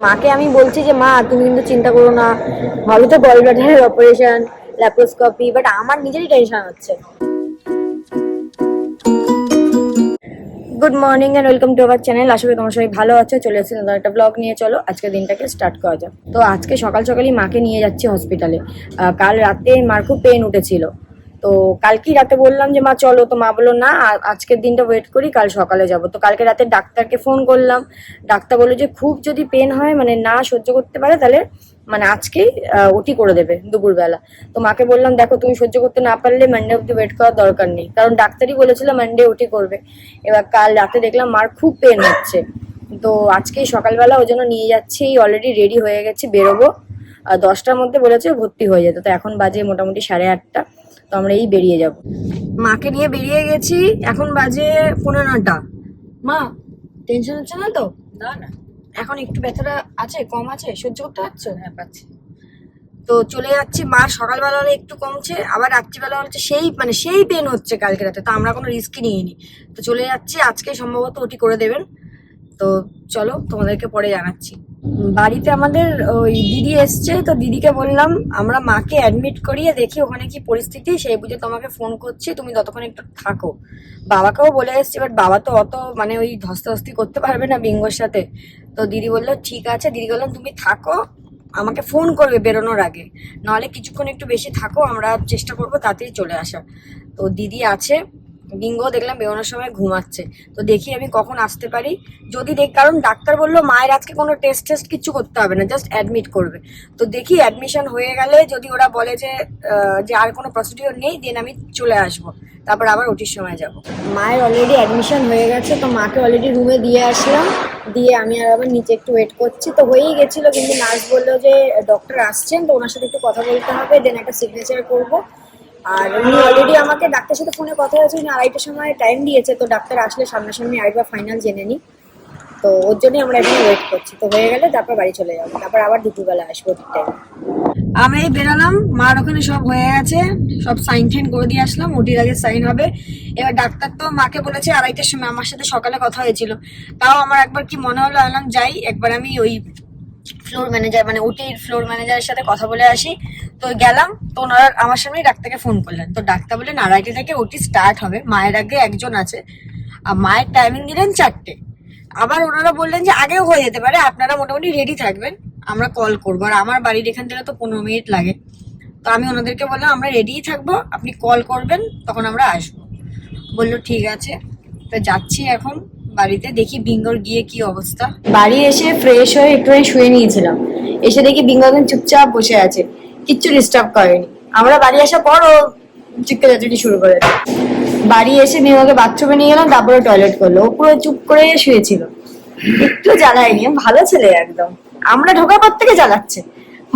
মাকে আমি বলছি যে মা তুমি কিন্তু চিন্তা করো না, হবে তো গল ব্লাডারের অপারেশন, ল্যাপ্রোস্কোপি, বাট আমার নিজেরই টেনশন হচ্ছে। Good morning and welcome to our channel. আশা করি তোমার সবাই ভালো আছো। চলে এসেছি নতুন একটা ব্লগ নিয়ে। চলো আজকের দিনটাকে স্টার্ট করা যাক। তো আজকে সকাল সকালই মাকে নিয়ে যাচ্ছি হসপিটালে। কাল রাতে মার খুব পেন উঠেছিল, তো কালকেই রাতে বললাম যে মা চলো, তো মা বললো না আজকের দিনটা ওয়েট করি, কাল সকালে যাব। তো কালকে রাতে ডাক্তারকে ফোন করলাম। ডাক্তার বললো যে খুব যদি পেন হয়, মানে না সহ্য করতে পারে, তাহলে মানে আজকেই ওটি করে দেবে দুপুরবেলা। তো মাকে বললাম দেখো তুমি সহ্য করতে না পারলে মানডে অব্দি ওয়েট করার দরকার নেই, কারণ ডাক্তারই বলেছিল মানডে ওটি করবে। এবার কাল রাতে দেখলাম মার খুব পেন হচ্ছে, তো আজকেই সকালবেলা ওই জন্য নিয়ে যাচ্ছি। অলরেডি রেডি হয়ে গেছি, বেরোবো। 10টার মধ্যে বলেছে ভর্তি হয়ে যেত, তো এখন বাজে মোটামুটি 8:30। তো আমরা এই বেরিয়ে যাব। মাকে নিয়ে বেরিয়ে গেছি, এখন বাজে 9:15। মা টেনশন হচ্ছে না তো? না না, এখন একটু ব্যথাটা আছে, কম আছে, সহ্য করতে পারছো? হ্যাঁ পাচ্ছি। তো চলে যাচ্ছি। মার সকালবেলা হলে একটু কমছে, আবার রাত্রিবেলা হচ্ছে সেই পেন হচ্ছে কালকে রাতে। তো আমরা কোনো রিস্কই নিইনি, তো চলে যাচ্ছি। আজকে সম্ভবত ওটি করে দেবেন। তো চলো তোমাদেরকে পরে জানাচ্ছি। বাড়িতে আমাদের ওই দিদি এসছে, তো দিদিকে বললাম আমরা মাকে অ্যাডমিট করিয়ে দেখি ওখানে কি পরিস্থিতি, সেই বুঝে তোমাকে ফোন করছি, তুমি ততক্ষণ একটু থাকো। বাবাকেও বলে এসছি, বাট বাবা তো অত মানে ওই ধস্তাধস্তি করতে পারবে না বিঙ্গোর সাথে। তো দিদি বললো ঠিক আছে। দিদি বললাম তুমি থাকো, আমাকে ফোন করবে বেরোনোর আগে, নাহলে কিছুক্ষণ একটু বেশি থাকো, আমরা চেষ্টা করবো তাড়াতাড়ি চলে আসার। তো দিদি আছে। বিঙ্গো দেখলাম বেরোনোর সময় ঘুমাচ্ছে, তো দেখি আমি কখন আসতে পারি। যদি দেখ, কারণ ডাক্তার বললো মায়ের আজকে কোনো টেস্ট কিছু করতে হবে না, জাস্ট অ্যাডমিট করবে। তো দেখি অ্যাডমিশন হয়ে গেলে যদি ওরা বলে যে আর কোনো প্রসিডিওর নেই, দেন আমি চলে আসবো, তারপর আবার ওটির সময় যাব। মায়ের অলরেডি অ্যাডমিশন হয়ে গেছে, তো মাকে অলরেডি রুমে দিয়ে আসলাম। দিয়ে আমি আর আবার নিচে একটু ওয়েট করছি। তো হয়েই গেছিলো, কিন্তু নার্স বললো যে ডক্টর আসছেন, তো ওনার সাথে একটু কথা বলতে হবে, দেন একটা সিগনেচার করবো। আর উনি অলরেডি আমাকে ডাক্তার সাথে ফোনে কথা হয়েছে, উনি 2:30টার সময় টাইম দিয়েছে। তো ডাক্তার আসলে সামনাসামনি আরেকবার ফাইনাল জেনে নিই, তো ওর জন্যই আমরা এখানে ওয়েট করছি। তো হয়ে গেলে তারপর বাড়ি চলে যাবো, তারপর আবার দুপুরবেলা আসবো ঠিক টাইম। আমি এই বেরালাম, মার ওখানে সব হয়ে গেছে, সব সাইন টাইন করে দিয়ে আসলাম। ওটির আগে সাইন হবে। এবার ডাক্তার তো মাকে বলেছে 2:30টার সময়, আমার সাথে সকালে কথা হয়েছিল। তাও আমার একবার কি মনে হলো, আনলাম যাই একবার আমি ওই ফ্লোর ম্যানেজার, মানে ওটির ফ্লোর ম্যানেজারের সাথে কথা বলে আসি। তো গেলাম, তো ওনারা আমার সামনেই ডাক্তারকে ফোন করলেন। তো ডাক্তার বললেন 2:30 থেকে ওটি স্টার্ট হবে, মায়ের আগে একজন আছে। আর মায়ের টাইমিং দিলেন 4টে। আবার ওনারা বললেন যে আগেও হয়ে যেতে পারে, আপনারা মোটামুটি রেডি থাকবেন, আমরা কল করবো। আর আমার বাড়ির এখান থেকে তো 15 মিনিট লাগে। তো আমি ওনাদেরকে বললাম আমরা রেডিই থাকবো, আপনি কল করবেন, তখন আমরা আসবো। বললো ঠিক আছে। তো যাচ্ছি এখন বাড়িতে, দেখি বিঙ্গোর গিয়ে কি অবস্থা। বাড়ি এসে ফ্রেশ হয়ে একটুখানি শুয়ে নিয়েছিলাম। এসে দেখি বিঙ্গো এখন চুপচাপ বসে আছে, কিচ্ছু ডিস্টার্ব করেনি। আমরা বাড়ি আসার পর ও চিৎকার শুরু করেছে। বাড়ি এসে বিঙ্গোকে বাথরুমে নিয়ে গেলাম, তারপরে টয়লেট করলো। ও পুরো চুপ করে শুয়েছিল, একটু জ্বালায়নি, ভালো ছেলে একদম। আমরা ঢোকার পর থেকে জ্বালাচ্ছে,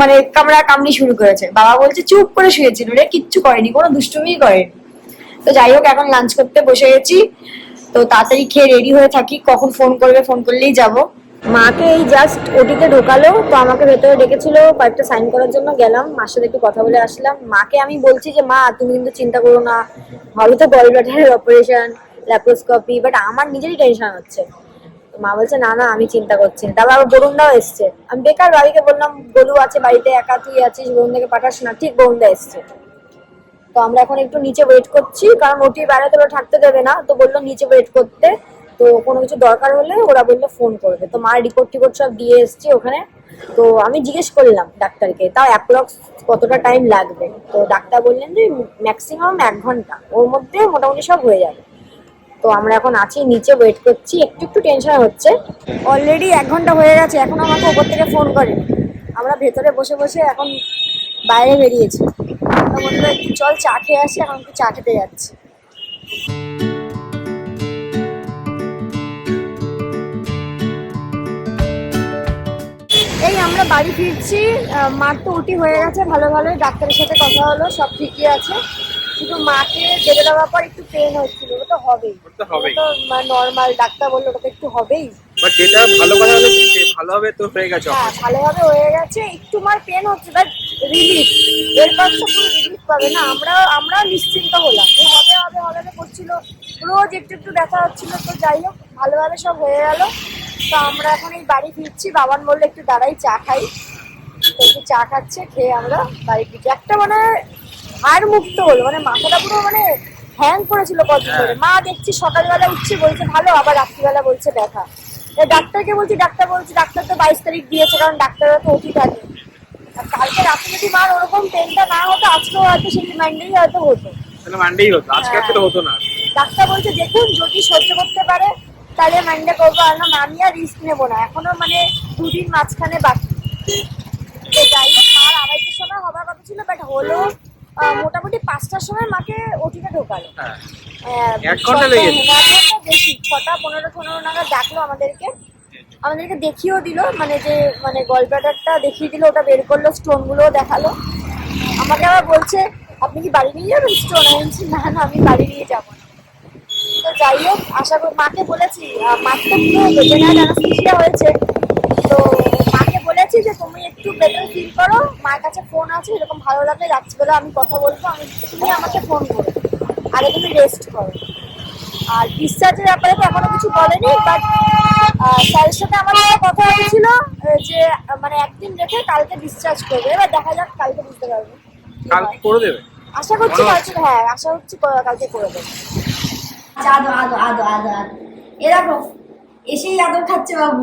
মানে কামড়া কামড়ি শুরু করেছে। বাবা বলছে চুপ করে শুয়েছিল রে, কিচ্ছু করেনি, কোনো দুষ্টুমিই করেনি। তো যাই হোক, এখন লাঞ্চ করতে বসে গেছি। তো তাড়াতাড়ি খেয়ে রেডি হয়ে থাকি, কখন ফোন করবে, ফোন করলেই যাব। মাকে এই জাস্ট ওটিতে ঢোকালো, তো আমাকে ভেতরে ডেকেছিল কয়েকটা সাইন করার জন্য। গেলাম, মার সাথে একটু কথা বলে আসলাম। মাকে আমি বলছি যে মা তুমি কিন্তু চিন্তা করো না, হবে তো গল ব্লাডারের অপারেশন, ল্যাপ্রোস্কোপি, বাট আমার নিজেরই টেনশন হচ্ছে। মা বলছে না না আমি চিন্তা করছি না। তারপর আবার বরুণদাও এসছে। আমি বেকার বাড়িতে বললাম গোলু আছে বাড়িতে, একা তুই আছিস, বরুণদাকে পাঠাস না। ঠিক বরুণদা এসছে। তো আমরা এখন একটু নিচে ওয়েট করছি, কারণ ওটির বাইরে তো ওরা থাকতে দেবে না, তো বললো নিচে ওয়েট করতে। তো কোনো কিছু দরকার হলে ওরা বললো ফোন করবে। তো মার রিপোর্ট টিপোর্ট সব দিয়ে এসছি ওখানে। তো আমি জিজ্ঞেস করলাম ডাক্তারকে তাও অ্যাপ্রক্স কতটা টাইম লাগবে। তো ডাক্তার বললেন যে ম্যাক্সিমাম 1 ঘন্টা, ওর মধ্যে মোটামুটি সব হয়ে যাবে। তো আমরা এখন আছি নিচে ওয়েট করছি, একটু একটু টেনশন হচ্ছে। অলরেডি 1 ঘন্টা হয়ে গেছে, এখন আমাকে ওপর থেকে ফোন করে। আমরা ভেতরে বসে বসে এখন বাইরে বেরিয়েছি। তো বললো একটু চল চা খেয়ে আসি, এখন একটু চা খেতে যাচ্ছি। এই আমরা বাড়ি ফিরছি। মার তো উটি হয়ে গেছে ভালো ভালোই, ডাক্তারের সাথে কথা হলো, সব ঠিকই আছে। শুধু মাকে বেঁধে দেওয়ার পর একটু পেন হচ্ছিল, ওটা তো হবেই, তো নর্মাল। ডাক্তার বললো ওটা তো একটু হবেই। বাট যেটা ভালো কথা হলো যে ভালোভাবে তো হয়ে গেছে। হ্যাঁ ভালোভাবে হয়ে গেছে, একটু মার পেন হচ্ছে, বাট রিলিফ। এরপর তো পুরো রিলিফ পাবে না, আমরা নিশ্চিন্ত হলাম। ও হবে হবে হবে করছিল, রোজ একটু একটু ব্যথা হচ্ছিল। তো যাই হোক ভালোভাবে সব হয়ে গেল। তো আমরা এখন এই বাড়ি ফিরছি। বাবান বললে একটু দাঁড়াই চা খাই, তো একটু চা খাচ্ছে, খেয়ে আমরা বাড়ি ফিরছি। একটা মানে হাড় মুক্ত হলো, মানে মাথাটা পুরো মানে হ্যাং করেছিল কদিন ধরে। মা দেখছি সকালবেলা উঠছে বলছে ভালো, আবার রাত্রিবেলা বলছে ব্যথা। ডাক্তারকে বলছি, ডাক্তার বলছে ডাক্তার তো 22 তারিখ দিয়েছে, কারণ ডাক্তাররা তো অতি থাকে। আর কালকে রাতে যদি মার ওরকম পেনটা না হতো, আজকেও হয়তো সেই মাইন্ডেই হয়তো হতো, তাহলে মানডেই হতো, আজকে তো হতো না। ডাক্তার বলছে দেখুন যদি সহ্য করতে পারে তাহলে মাইন্ডে করবো, আর না আমি আর রিস্ক নেবো না, এখনো মানে 2 দিন মাঝখানে বাকি। তো যাই হোক, মার 2:30টার সময় হবার কথা ছিল, বাট হলো মোটামুটি 5টার সময় মাকে ওটিতে ঢোকালো। হ্যাঁ, 1 1 ঘন্টা লেগে গেছে। 1 ঘন্টা বেশি, 6টা 15 নাগাদ ডাকলো আমাদেরকে। আমাদেরকে দেখিয়েও দিল, মানে যে মানে গলব্লাডারটা দেখিয়ে দিল, ওটা বের করলো, স্টোন গুলোও দেখালো। আমাকে আবার বলছে আপনি কি বাড়ি নিয়ে যাবেন স্টোন? আমি বলছি না না, আমি বাড়ি নিয়ে যাবো না। তো যাই হোক, আশা করি মাকে বলেছি, মার তো পুরো জেনারেল অ্যানাস্থেসিয়া হয়েছে, তো মাকে বলেছি যে তুমি একটু বেটার ফিল করো, মার কাছে ফোন আছে, এরকম ভালো লাগলে রাত্রিবেলা আমি কথা বলবো, তুমি আমাকে ফোন করো, আগে তুমি রেস্ট করো। আর ডিসচার্জের ব্যাপারে তো এখনো কিছু বলেনি, বাট স্যারের সাথে আমার একটা কথা হয়েছিল যে মানে একদিন রেখে কালকে ডিসচার্জ করবে। এবার দেখা যাক, কালকে বুঝতে পারবো। কালকে করে দেবে, আশা করছি কালকে, হ্যাঁ আশা করছি কালকে করে দেবে। আদো আদো আদো আদো আদো, এ দেখো এসেই আদর খাচ্ছে বাবু।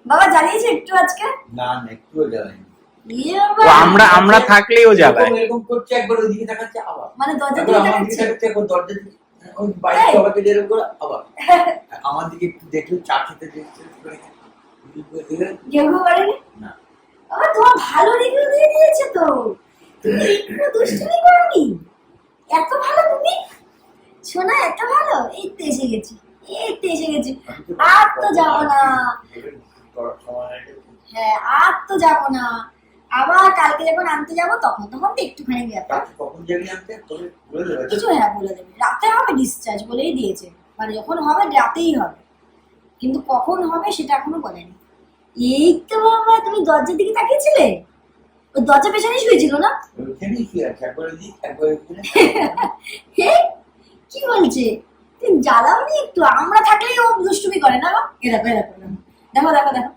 বাবা জানিয়েছে একটু আজকে? না না, একটুও জ্বালায়নি। আমরা থাকলেও জ্বালায়। এরকম করছে, একবার ওইদিকে তাকাচ্ছে, আবার মানে দরজা একবার দিয়ে আমার তাকাচ্ছে? দিকে তাকাচ্ছে, একবার দরজা দিকে, ওই বাইরে সবাইকে যেরকম করে আবার আমার দিকে একটু দেখলো, চা খেতে দেখছে যেগুলো করেনি না। বাবা তোমার ভালো রিভিউ দিয়ে দিয়েছে তো, তুমি একটু দুষ্টুমি করোনি, এত ভালো তুমি শোনা, এত ভালো। এই তো এসে গেছি, এই তো এসে গেছি, আর তো যাবো না। হ্যাঁ আর তো যাবো না, আবার কালকে যখন আনতে যাবো তখন তো একটুখানি ব্যাপার। কখন যাবি আনতে তোকে বলে দেবে? কিছু হ্যাঁ বলে দেবে, রাতে হবে ডিসচার্জ বলেই দিয়েছে, মানে যখন হবে রাতেই হবে, কিন্তু কখন হবে সেটা এখনো বলেনি। এই তো বাবা, তুমি দরজার দিকে তাকিয়েছিলে? ওই দরজা পেছনে শুয়েছিল না? ওইখানেই কি আছে, একবার দিক একবার হে কি বলছে, তুমি জ্বালাও নি একটু? আমরা থাকলেই ও দুষ্টুমি করে না গো। এরকম এরকম দেখো দেখো দেখো,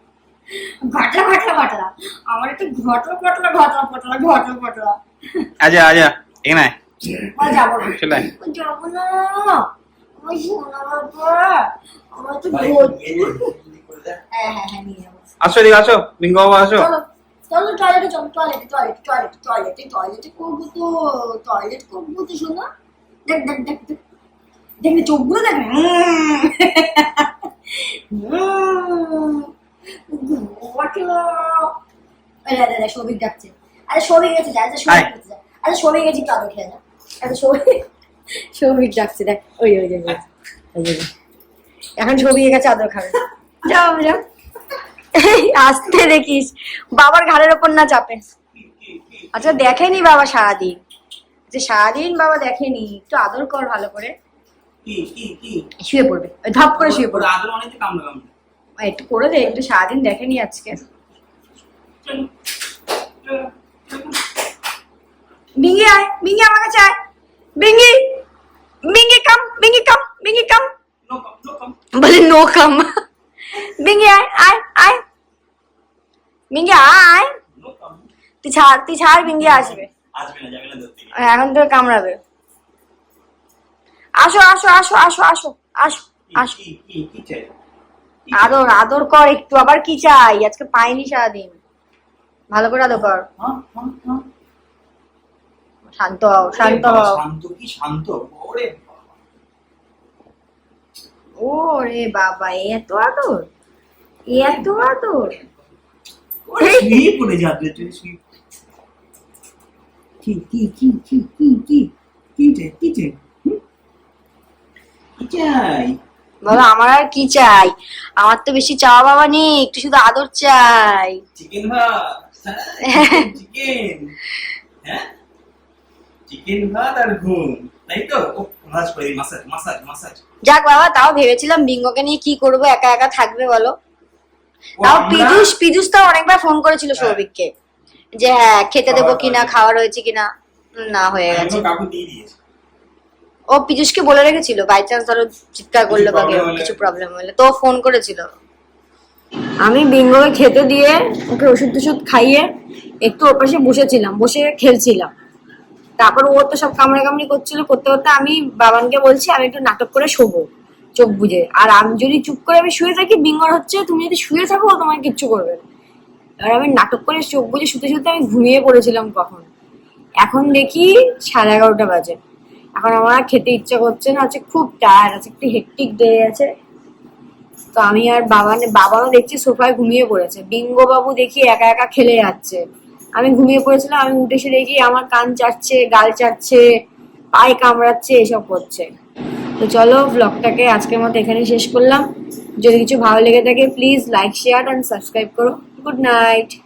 ঘটলা ঘটলা ঘটলা, আমার একটু ঘটলা ঘটলা ঘটলা ঘটলা ঘটলা ঘটলা। আজা আজা এখানে যাবো না, চলে যাবো না, আমার সোনা বাবা, আমার তো হ্যাঁ হ্যাঁ হ্যাঁ নিয়ে যাবো। আসো এদিকে, আসো বিঙ্গু বাবা, আসো। চলো চলো টয়লেটে চলো, টয়লেটে টয়লেটে টয়লেটে টয়লেটে টয়লেটে করবো তো, টয়লেট করবো তো শোনা। দেখ দেখ দেখ দেখ দেখলে চোখগুলো দেখ, সৌভিক ডাকছে। আরে সৌভিক গেছে, যা সৌভিক গেছে, যা আরে সৌভিক গেছি একটু আদর খেয়ে যা। আরে সৌভিক ডাকছে, দেখ ওই ওই যে এখন সৌভিকের কাছে আদর খাবে, যাও যাও। আসতে দেখিস বাবার ঘাড়ের ওপর না চাপে। আচ্ছা দেখেনি বাবা সারাদিন, যে সারাদিন বাবা দেখেনি, একটু আদর কর ভালো করে। শুয়ে পড়বে, ধপ করে শুয়ে পড়বে, একটু করে দে, একটু সারাদিন দেখেনি আজকে। বিঙ্গি আয়, বিঙ্গি আমার কাছে আয়, বিঙ্গি বিঙ্গি কাম, বিঙ্গি কাম, বিঙ্গি কাম, বলে নো কাম। বিঙ্গি আয় আয় আয়, বিঙ্গি আয়, তুই ছাড় বিঙ্গি আসবে, এখন তোর কামড়াবে। আসো আসো আসো আসো আসো আসো আসো, আদর আদর কর একটু, আবার কি চাই, আজকে পাইনি সারাদিন, ভালো করে আদর কর। শান্ত হও, শান্ত হও। শান্ত কি শান্ত? ওরে বাবা, এত আদর, এত আদর। শুয়ে পড়ে যাবে তুই, কি কি কি কি কি কি কি চাই, কি চাই, কি চাই? বাবা আমার আর কি চাই, আমার তো বেশি চাওয়া বাবা নেই, একটু শুধু আদর চাই। চিকেন ভাত, চিকেন, হ্যাঁ চিকেন ভাত আর ঘুম, তাই তো? মাসাজ করে, মাসাজ মাসাজ মাসাজ। যাক বাবা, তাও ভেবেছিলাম বিঙ্গোকে নিয়ে কি করব, একা একা থাকবে বলো। তাও পিদুষ তো অনেকবার ফোন করেছিল সৌভিককে, যে হ্যাঁ খেতে দেবো কিনা, খাওয়া রয়েছে কিনা, না হয়ে গেছে। কাকু দিয়ে দিয়েছে। ও পীযুষকে বলে রেখেছিল বাই চান্স ধরো চিৎকার করলো বা problem হলে- কিছু প্রবলেম হলে, তো ফোন করেছিল। আমি বিঙ্গোকে খেতে দিয়ে ওকে ওষুধ টষুধ খাইয়ে একটু ওর পাশে বসেছিলাম, বসে খেলছিলাম। তারপর ও তো সব কামড়াকামড়ি করছিল, করতে করতে আমি বাবানকে বলছি আমি একটু নাটক করে শোবো চোখ বুজে, আর আমি যদি চুপ করে আমি শুয়ে থাকি বিঙ্গর হচ্ছে তুমি যদি শুয়ে থাকো ও তোমাকে কিচ্ছু করবে না। এবার আমি নাটক করে চোখ বুজে শুতে শুতে আমি ঘুমিয়ে পড়েছিলাম কখন। এখন দেখি 11:30 বাজে, এখন আমার আর খেতে ইচ্ছা করছে না, আজকে খুব টায়ার্ড আছে, একটু হেক্টিক ডে আছে। তো আমি আর বাবাও দেখছি সোফায় ঘুমিয়ে পড়েছে, বিঙ্গো বাবু দেখি একা একা খেলে যাচ্ছে। আমি ঘুমিয়ে পড়েছিলাম, আমি উঠে এসে দেখি আমার কান চাটছে, গাল চাটছে, পায়ে কামড়াচ্ছে, এসব করছে। তো চলো ব্লগটাকে আজকের মতো এখানে শেষ করলাম। যদি কিছু ভালো লেগে থাকে please like share and subscribe করো। Good night.